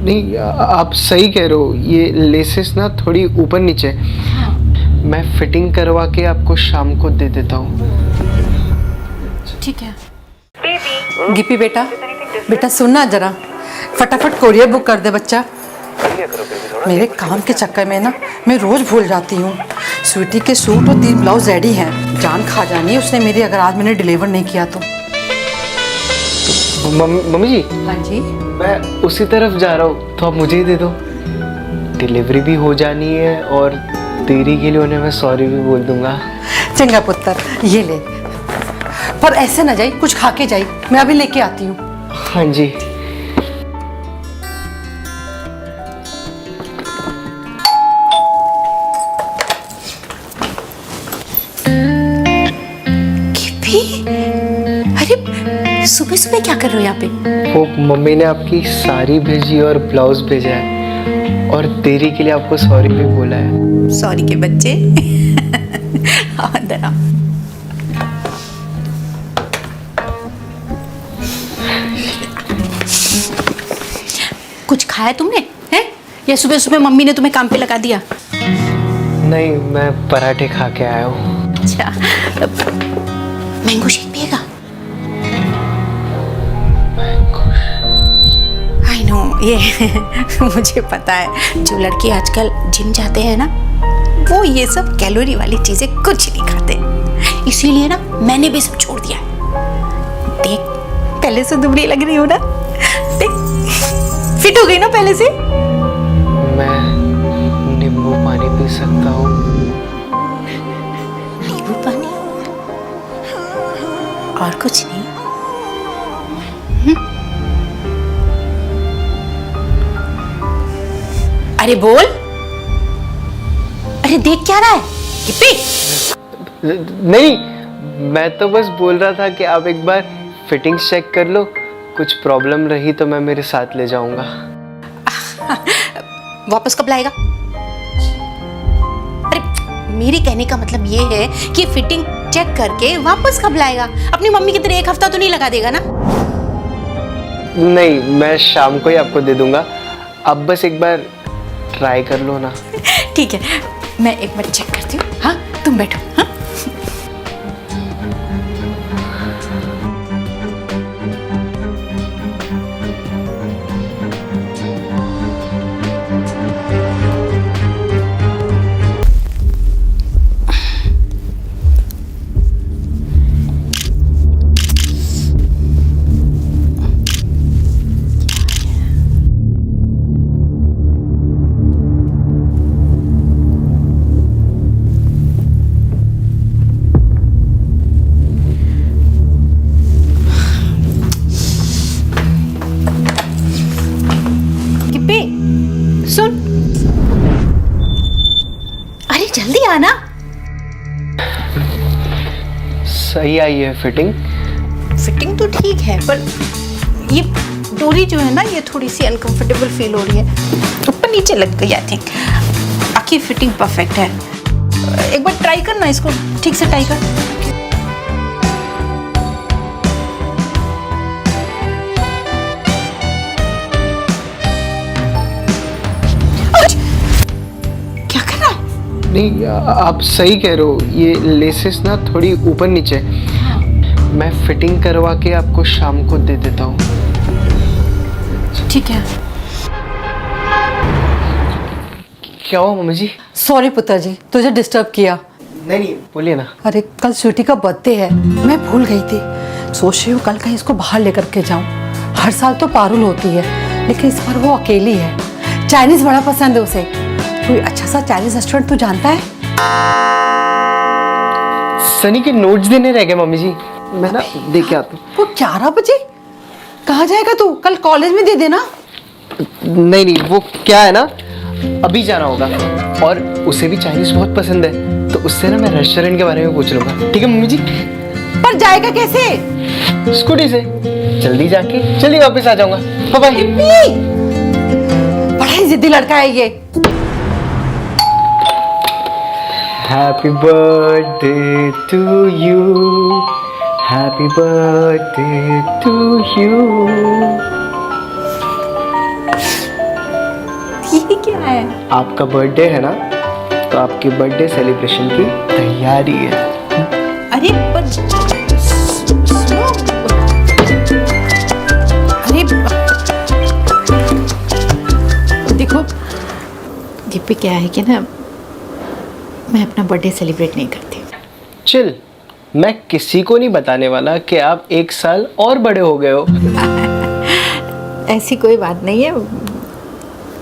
नहीं, आप सही कह रहे हो, ये लेसेस ना थोड़ी ऊपर नीचे। मैं फिटिंग करवा के आपको शाम को दे देता हूँ। ठीक है। गिप्पी बेटा, बेटा सुनना जरा, फटाफट कोरियर बुक कर दे बच्चा। मेरे काम के चक्कर में ना मैं रोज भूल जाती हूँ। स्वीटी के सूट और 3 ब्लाउज रेडी हैं। जान खा जानी है उसने मेरी, अगर आज मैंने डिलीवर नहीं किया तो। मम्मी जी। हाँ जी। मैं उसी तरफ जा रहा हूँ, तो आप मुझे ही दे दो। डिलीवरी भी हो जानी है और देरी के लिए उन्हें मैं सॉरी भी बोल दूंगा। चंगा पुत्र, ये ले, पर ऐसे ना जाई, कुछ खा के जाई, मैं अभी लेके आती हूँ। हाँ जी। अरे सुबह सुबह क्या कर रहे हो यहाँ पे? वो मम्मी ने आपकी साड़ी भेजी और ब्लाउज भेजा है, और देरी के लिए आपको सॉरी भी बोला है। सॉरी के बच्चे। आओ अंदर आओ। कुछ खाया तुमने हैं, या सुबह सुबह मम्मी ने तुम्हें काम पे लगा दिया? नहीं, मैं पराठे खा के आया हूँ। अच्छा, मैंगो शेक पिएगा? आई नो, ये मुझे पता है, जो लड़के आजकल जिम जाते हैं ना, वो ये सब कैलोरी वाली चीजें कुछ नहीं खाते, इसीलिए ना मैंने भी सब छोड़ दिया है। देख, पहले से दुबली लग रही हो ना, देख फिट हो गई ना पहले से। मैं नींबू पानी पी सकता हूँ? नींबू पानी और कुछ नहीं? अरे बोल, अरे देख क्या रहा है गिप्पी? नहीं, मैं तो बस बोल रहा था कि आप एक बार फिटिंग्स चेक कर लो, कुछ प्रॉब्लम रही तो मैं मेरे साथ ले जाऊंगा। वापस कब लाएगा? अरे मेरे कहने का मतलब ये है कि फिटिंग चेक करके वापस कब लाएगा? अपनी मम्मी की तरह 1 हफ्ता तो नहीं लगा देगा ना? नहीं, मैं शाम को ही आपको दे दूंगा, आप बस एक बार ट्राई कर लो ना। ठीक है, मैं एक बार चेक करती हूँ। हाँ, तुम बैठो। हाँ? सुन, अरे जल्दी आना। सही आई है फिटिंग? फिटिंग तो ठीक है, पर ये डोरी जो है ना, ये थोड़ी सी अनकंफर्टेबल फील हो रही है, ऊपर नीचे लग गई। आई थिंक बाकी फिटिंग परफेक्ट है। एक बार ट्राई करना, इसको ठीक से टाई कर। नहीं, आप सही कह रहे हो, ये लेसेस ना थोड़ी ऊपर नीचे। मैं फिटिंग करवा के आपको शाम को दे देता हूँ। ठीक है। क्या हुआ मम्मी जी? सॉरी पुत्र जी, तुझे डिस्टर्ब किया। नहीं, बोलिए ना। अरे कल स्वीटी का बर्थडे है, मैं भूल गई थी। सोच रही हूँ कल कहीं इसको बाहर लेकर के जाऊँ। हर साल तो पारुल होती है, लेकिन इस बार वो अकेली है। चाइनीज बड़ा पसंद है उसे। कोई अच्छा सा चाइनीज रेस्टोरेंट तू जानता है? सनी के नोट्स देने रह गए मम्मी जी, मैं ना दे के आता हूँ। वो 11 बजे कहाँ जाएगा तू? कल कॉलेज में दे देना। नहीं, वो क्या है ना, अभी जाना होगा, और उसे भी चाइनीज बहुत पसंद है, तो उससे ना मैं रेस्टोरेंट के बारे में पूछ लूंगा। ठीक है मम्मी जी? पर जाएगा कैसे? स्कूटी से। जल्दी जाके जल्दी वापस आ जाऊंगा। Bye bye. बड़ा ही जिद्दी लड़का है ये। Happy birthday to you. Happy birthday to you. है? आपका बर्थडे है ना, तो आपकी बर्थडे सेलिब्रेशन की तैयारी है। अरे पर सुनो, अरे देखो दीपी, क्या है कि ना मैं अपना बर्थडे सेलिब्रेट नहीं करती। चिल, मैं किसी को नहीं बताने वाला कि आप 1 साल और बड़े हो गए हो। ऐसी कोई बात नहीं है।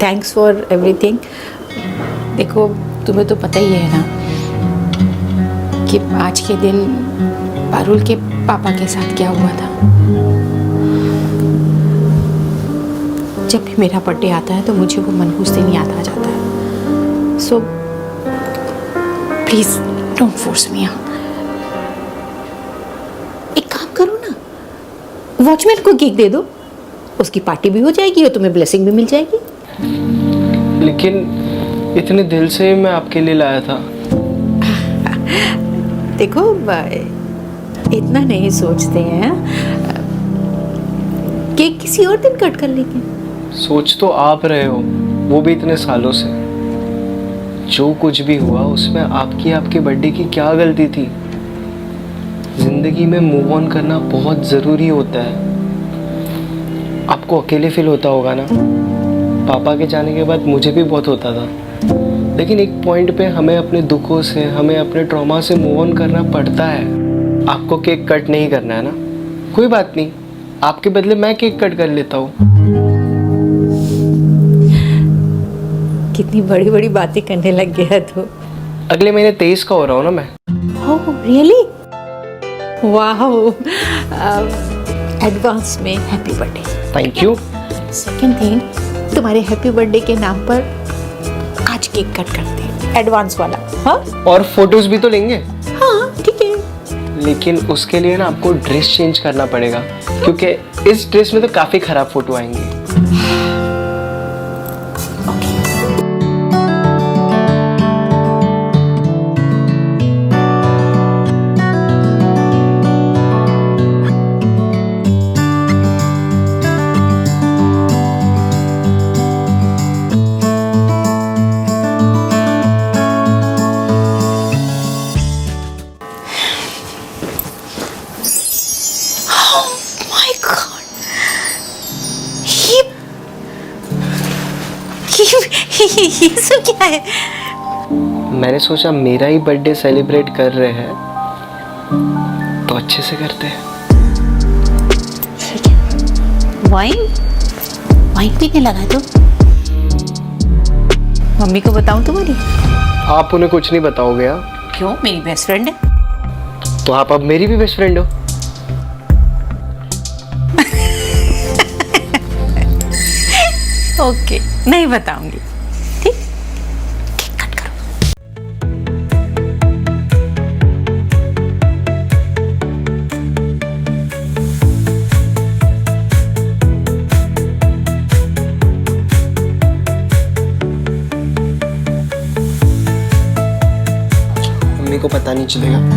Thanks for everything. देखो तुम्हें तो पता ही है ना कि आज के दिन पारुल के पापा के साथ क्या हुआ था। जब भी मेरा बर्थडे आता है तो मुझे वो मनहूस दिन याद आ जाता है। So please don't force me. एक काम करो ना, वॉचमैन को केक दे दो, उसकी पार्टी भी हो जाएगी और तुम्हें ब्लेसिंग भी मिल जाएगी। लेकिन इतने दिल से मैं आपके लिए लाया था। देखो इतना नहीं सोचते हैं, केक किसी और दिन कट कर लेंगे। सोच तो आप रहे हो, वो भी इतने सालों से। जो कुछ भी हुआ उसमें आपके बर्थडे की क्या गलती थी। जिंदगी में मूव ऑन करना बहुत ज़रूरी होता है। आपको अकेले फील होता होगा ना, पापा के जाने के बाद मुझे भी बहुत होता था। लेकिन एक पॉइंट पे हमें अपने दुखों से, हमें अपने ट्रॉमा से मूव ऑन करना पड़ता है। आपको केक कट नहीं करना है ना, कोई बात नहीं, आपके बदले मैं केक कट कर लेता हूँ। कितनी बड़ी बड़ी बातें करने लग गया तो। अगले महीने 23 का हो रहा हूँ ना मैं। Oh really? वाह, एडवांस में happy birthday. Thank you. Second thing, तुम्हारे हैप्पी बर्थडे के नाम पर आज केक कट करते हैं, एडवांस वाला। हाँ और फोटोज भी तो लेंगे। हाँ ठीक है। लेकिन उसके लिए ना आपको ड्रेस चेंज करना पड़ेगा, क्योंकि इस ड्रेस में तो काफी खराब फोटो आएंगे। माय गॉड, ये सब क्या है? मैंने सोचा मेरा ही बर्थडे सेलिब्रेट कर रहे हैं तो अच्छे से करते हैं। वाइन वाइन पीने लगा तो? मम्मी को बताऊं तुम्हारी? आप उन्हें कुछ नहीं बताओगे? हाँ, क्यों? मेरी बेस्ट फ्रेंड है। तो आप अब मेरी भी बेस्ट फ्रेंड हो। ओके, नहीं बताऊंगी। ठीक, केक कट करो। मम्मी को पता नहीं चलेगा।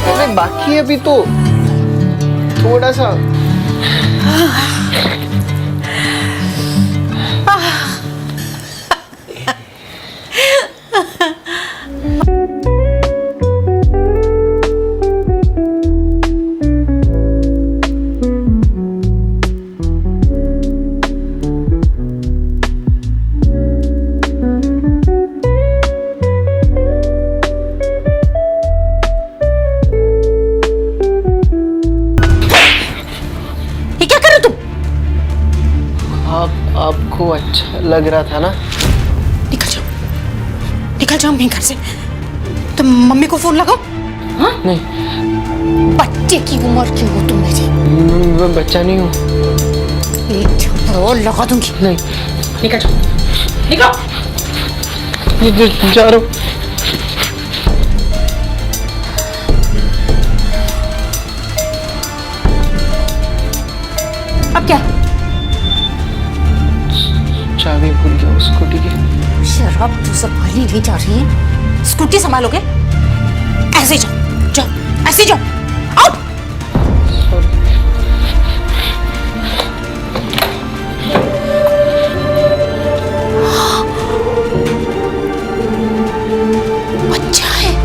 अरे बाकी है अभी तो थोड़ा सा। आपको अच्छा लग रहा था ना? निकल जाओ मेरे घर से। तुम मम्मी को फोन लगाओ। हाँ? नहीं। बच्चे की उम्र क्यों हो तुम मेरी? मैं बच्चा नहीं हूँ। एक थप्पड़ और लगा दूंगी। नहीं। निकल जाओ, निकलो। जा रहा हूँ। अब क्या? चाबी भूल गया उस स्कूटी की। शराब तो संभाली नहीं जा रही है। स्कूटी संभालोगे? ऐसे जाओ, जाओ, ऐसे जाओ, आओ। अच्छा है।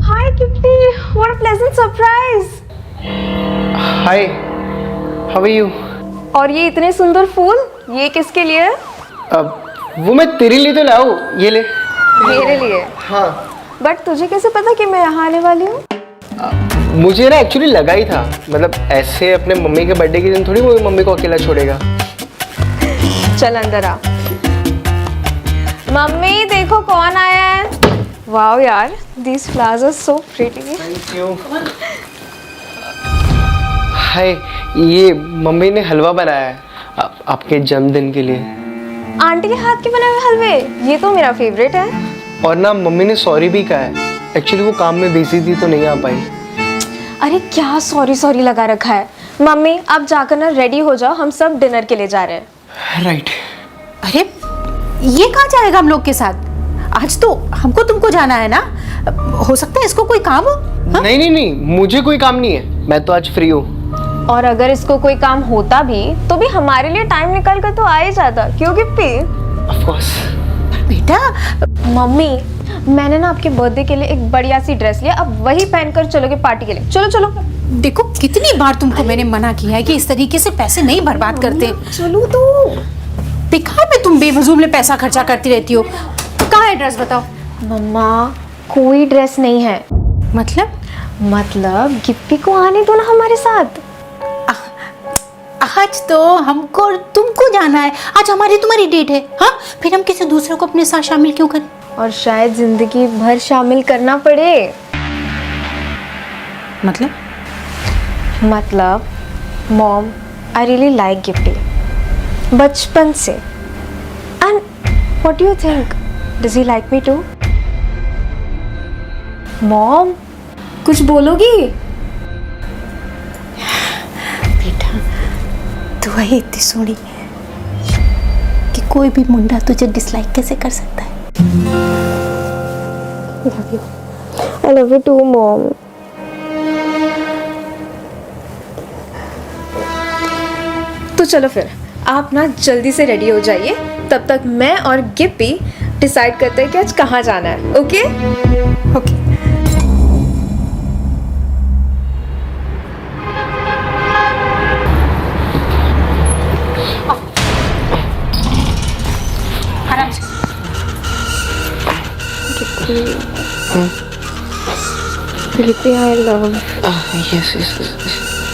Hi Kitty, what a pleasant surprise! Hi, how are you? और ये इतने सुंदर फूल, ये किसके लिए है? अब वो मैं तेरे लिए तो लाऊं, ये ले। मेरे लिए। हाँ। बट तुझे कैसे पता कि मैं यहाँ आने वाली हूँ? मुझे ना एक्चुअली लगा ही था, मतलब ऐसे अपने मम्मी के बर्थडे के दिन थोड़ी वो मम्मी को अकेला छोड़ेगा। चल अंदर आ। मम्मी देखो कौन आया है। वाओ यार, these flowers are so pretty. Thank you. हाय, ये मम्मी ने हलवा बनाया है आपके जन्मदिन के लिए। आंटी के हाथ के बने हुए हलवे, ये तो मेरा फेवरेट है। और ना मम्मी ने सॉरी भी कहा है, एक्चुअली वो काम में बिजी थी तो नहीं आ पाई। अरे क्या सॉरी सॉरी लगा रखा है। मम्मी आप जाकर ना रेडी हो जाओ, हम सब डिनर के लिए जा रहे हैं। राइट। अरे ये कहाँ जाएगा हम लोग के साथ? आज तो हमको तुमको जाना है ना, हो सकता है इसको कोई काम हो। हाँ? नहीं नहीं नहीं, मुझे कोई काम नहीं है, मैं तो आज फ्री हूँ। और अगर इसको कोई काम होता भी तो भी हमारे लिए टाइम निकल कर तो आ ही जाता, क्यों गिप्पी? Of course. बेटा, मम्मी मैंने ना आपके बर्थडे के लिए एक बढ़िया सी ड्रेस लिया, अब वही पहनकर चलोगे पार्टी के लिए। चलो चलो। देखो कितनी बार तुमको मैंने मना किया है कि इस तरीके से पैसे नहीं बर्बाद करते। चलो तो। बेकार में तुम बेफजूल में पैसा खर्चा करती रहती हो। कहाँ है ड्रेस बताओ? मम्मा कोई ड्रेस नहीं है। मतलब गिप्पी को आने दो ना हमारे साथ। आज तो हमको और तुमको जाना है, आज हमारी तुम्हारी डेट है। हाँ, फिर हम किसी दूसरे को अपने साथ शामिल क्यों करें? और शायद जिंदगी भर शामिल करना पड़े। मतलब mom I really like Gifty बचपन से। And what do you think, does he like me too? Mom कुछ बोलोगी? बेटा तू है इतनी सोहनी कि कोई भी मुंडा तुझे डिसलाइक कैसे कर सकता है? I love you too, Mom. तो चलो फिर आप ना जल्दी से रेडी हो जाइए, तब तक मैं और गिप्पी डिसाइड करते हैं कि आज कहाँ जाना है। ओके? ओके। आराम से। Gippy I love. Yes yes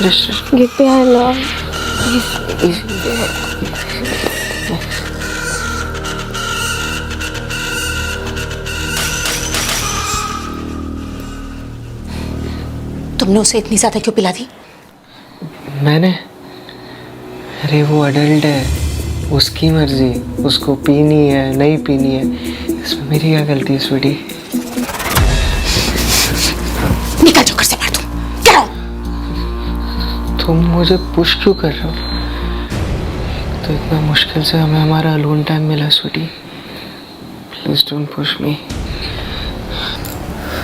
yes. Gippy I love. तुमने उसे इतनी ज्यादा क्यों पिला दी? मैंने? अरे वो अडल्ट है, उसकी मर्जी, उसको पीनी है नहीं पीनी है, इसमें मेरी क्या गलती है स्वीटी? निकल जाओ घर से बाहर, तुम क्या हो? तुम मुझे पुश क्यों कर रहे हो? तो इतना मुश्किल से हमें हमारा अलोन टाइम मिला sweetie, please don't push me.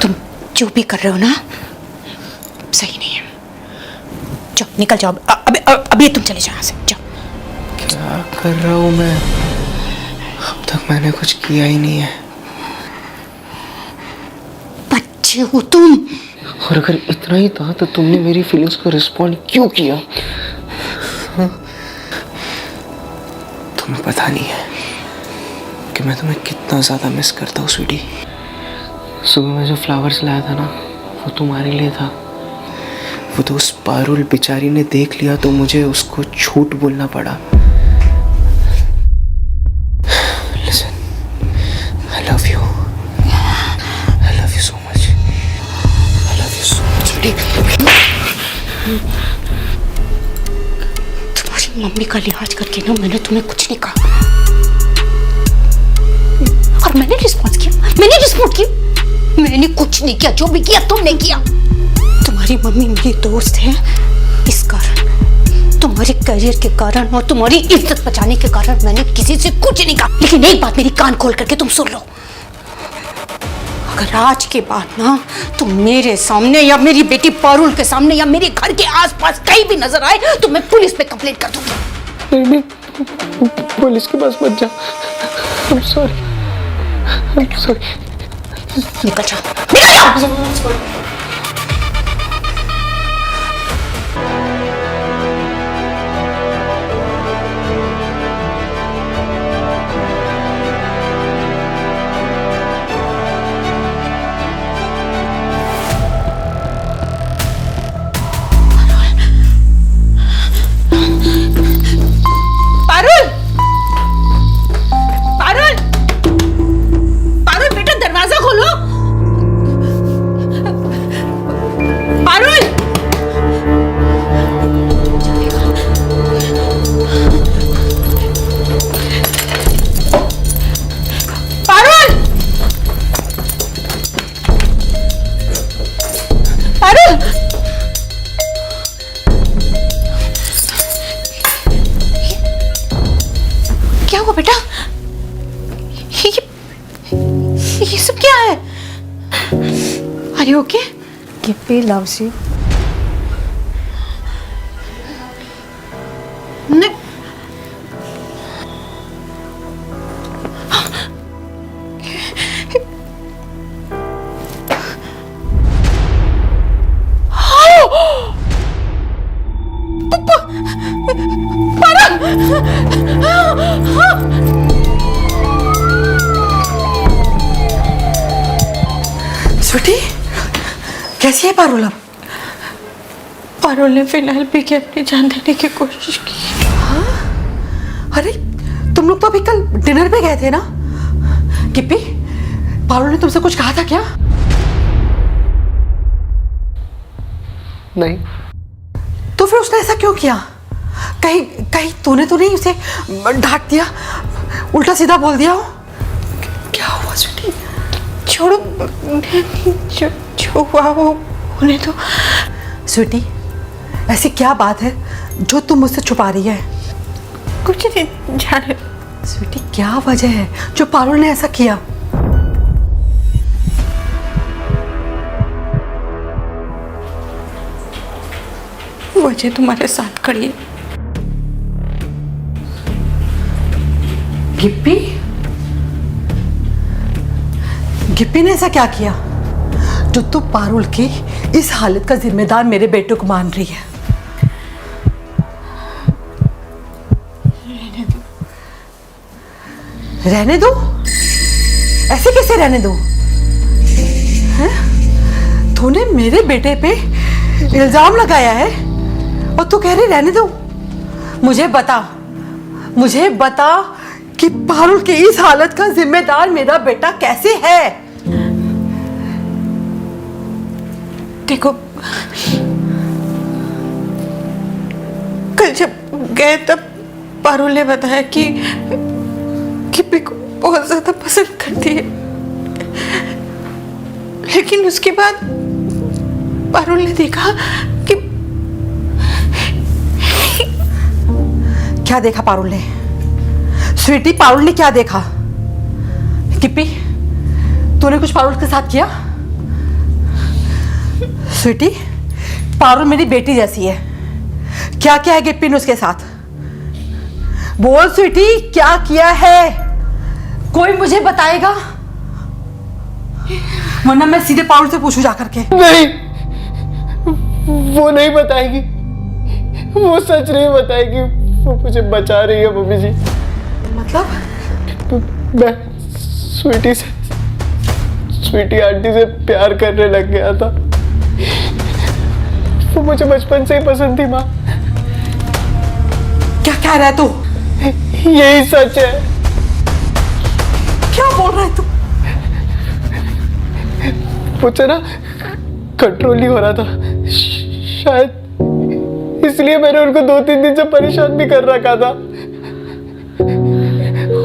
तुम जो भी कर रहे हो ना सही नहीं है। जाओ निकल जाओ, अभी तुम चले जाओ यहाँ से, जाओ। क्या कर रहा हूँ मैं? अब तक मैंने कुछ किया ही नहीं है। बच्चे हो तुम। और अगर इतना ही था तो तुमने मेरी फीलिंग्स को रिस्पॉन्ड क्यों किया? हाँ? तुम्हें पता नहीं है कि मैं तुम्हें कितना ज़्यादा मिस करता हूँ स्वीटी। सुबह मैं जो फ्लावर्स लाया था ना, वो तुम्हारे लिए था। वो तो उस पारुल बेचारी ने देख लिया तो मुझे उसको झूठ बोलना पड़ा। Listen, I love you. तुम्हारी मम्मी का लिहाज करके ना मैंने तुम्हें कुछ नहीं कहा, और मैंने रिस्पॉन्स किया। मैंने कुछ नहीं किया, जो भी किया तुमने किया। तुम्हारी मम्मी मेरी दोस्त है, इस कारण, तुम्हारे करियर के कारण और तुम्हारी इज्जत बचाने के कारण मैंने किसी से कुछ नहीं कहा। लेकिन एक बात मेरी कान खोल करके तुम सुन लो, अगर आज के बाद ना तुम मेरे सामने या मेरी बेटी पारुल के सामने या मेरे घर के आसपास कहीं भी नजर आए तो मैं पुलिस पे कंप्लेंट कर दूंगी। नहीं, पुलिस के पास मत जा। I'm sorry. निकल जाओ। क्या हुआ बेटा? ये सब क्या है? Are you okay? Gippy loves you. नहीं। स्वीटी, कैसी है पारुल अब? पारुल ने फिलहाल पी के अपनी जान देने की कोशिश की। हाँ? अरे तुम लोग तो अभी कल डिनर पे गए थे ना? गिप्पी, पारुल ने तुमसे कुछ कहा था क्या? नहीं। तो फिर उसने ऐसा क्यों किया? कहीं तूने तो नहीं उसे डांट दिया, उल्टा सीधा बोल दिया हो? क्या हुआ स्वीटी? छोड़ो, जो हुआ वो होने तो। स्वीटी, ऐसी क्या बात है जो तुम मुझसे छुपा रही है? कुछ नहीं जाने। स्वीटी, क्या वजह है जो पारुल ने ऐसा किया? वजह तुम्हारे साथ खड़ी है। गिप्पी ने ऐसा क्या किया जो तू पारुल की इस हालत का जिम्मेदार मेरे बेटे को मान रही है? रहने दो? ऐसे कैसे रहने दो? हैं? तूने मेरे बेटे पे इल्जाम लगाया है और तू कह रही रहने दो? मुझे बता कि पारुल की इस हालत का जिम्मेदार मेरा बेटा कैसे है? देखो, कल जब गए तब पारुल ने बताया कि गिप्पी को बहुत ज्यादा पसंद करती है, लेकिन उसके बाद पारुल ने देखा कि क्या देखा पारुल ने? स्वीटी, पारुल ने क्या देखा? गिप्पी, तूने कुछ पारुल के साथ किया? स्वीटी, पारुल मेरी बेटी जैसी है, क्या क्या है गिप्पी ने उसके साथ? बोल स्वीटी, क्या किया है? कोई मुझे बताएगा, वरना मैं सीधे पारुल से पूछूं जाकर के। नहीं, वो नहीं बताएगी, वो सच नहीं बताएगी, वो मुझे बचा रही है मम्मी जी। मतलब? मैं स्वीटी आंटी से प्यार करने लग गया था। वो मुझे बचपन से ही पसंद थी माँ। क्या कह रहा है तू? यही सच है। क्या बोल रहा है तू? मुझे ना कंट्रोल नहीं हो रहा था। शायद इसलिए मैंने उनको 2-3 दिन से परेशान भी कर रखा था,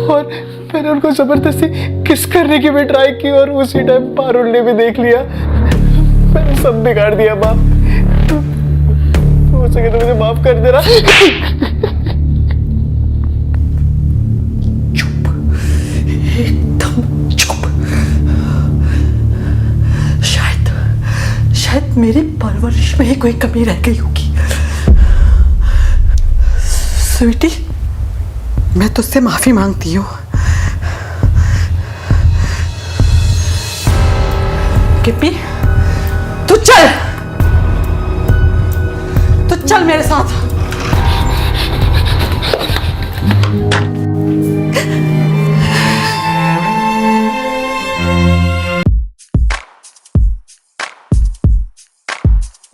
और मैंने उनको जबरदस्ती किस करने की भी ट्राई की, और उसी टाइम पारुल ने भी देख लिया। मैंने सब बिगाड़ दिया माँ, हो सके तो मुझे माफ कर देना। एकदम चुप। शायद मेरी परवरिश में ही कोई कमी रह गई होगी। स्वीटी, मैं तुझसे माफी मांगती हूँ। गिप्पी, तू चल मेरे साथ।